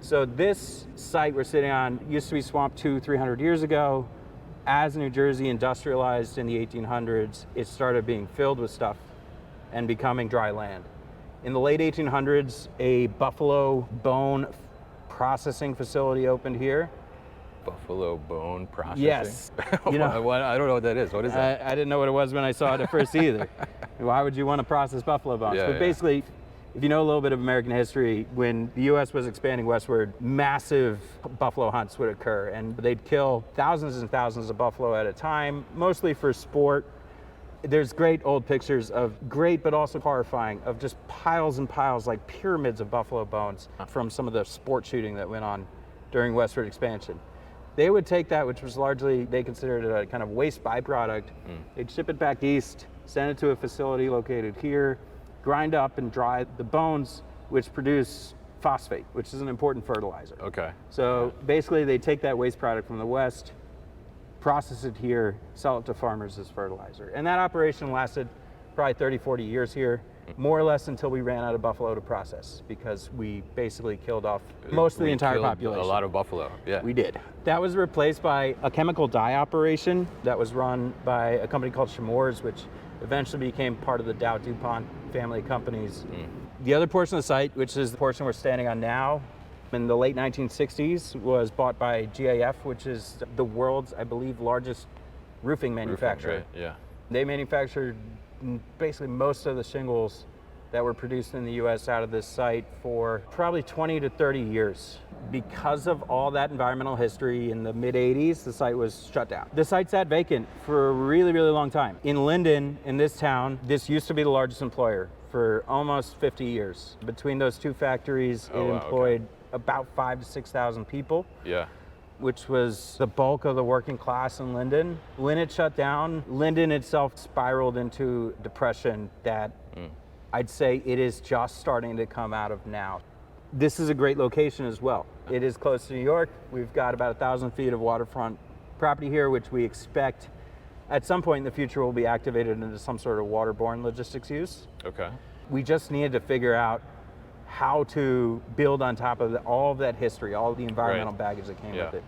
So this site we're sitting on used to be swamp 300 years ago. As New Jersey industrialized in the 1800s, it started being filled with stuff and becoming dry land. In the late 1800s, a buffalo bone processing facility opened here. Buffalo bone processing? Yes. I don't know what that is. What is that? I didn't know what it was when I saw it at first either. Why would you want to process buffalo bones? But basically, if you know a little bit of American history, when the U.S. was expanding westward, massive buffalo hunts would occur, and they'd kill thousands and thousands of buffalo at a time, mostly for sport. There's great old pictures of great but also horrifying of just piles and piles, like pyramids of buffalo bones from some of the sport shooting that went on during westward expansion. They would take that, which was largely, they considered it a kind of waste byproduct. They'd ship it back east, send it to a facility located here, grind up and dry the bones, which produce phosphate, which is an important fertilizer. Okay. So basically they take that waste product from the west, process it here, sell it to farmers as fertilizer. And that operation lasted probably 30, 40 years here, more or less until we ran out of buffalo to process, because we basically killed off most of the entire population. A lot of buffalo, yeah. We did. That was replaced by a chemical dye operation that was run by a company called Chemours, which eventually became part of the Dow DuPont family of companies. The other portion of the site, which is the portion we're standing on now, in the late 1960s, was bought by GAF, which is the world's, I believe, largest roofing manufacturer. Right, yeah. They manufactured basically most of the shingles that were produced in the US out of this site for probably 20 to 30 years. Because of all that environmental history in the mid-80s, the site was shut down. The site sat vacant for a really, really long time. In Linden, in this town, this used to be the largest employer for almost 50 years. Between those two factories, it employed about 5,000 to 6,000 people. Yeah. Which was the bulk of the working class in Linden. When it shut down, Linden itself spiraled into depression that I'd say it is just starting to come out of now. This is a great location as well. It is close to New York. We've got about 1,000 feet of waterfront property here, which we expect at some point in the future will be activated into some sort of waterborne logistics use. Okay. We just needed to figure out how to build on top of all of that history, all of the environmental baggage that came with it.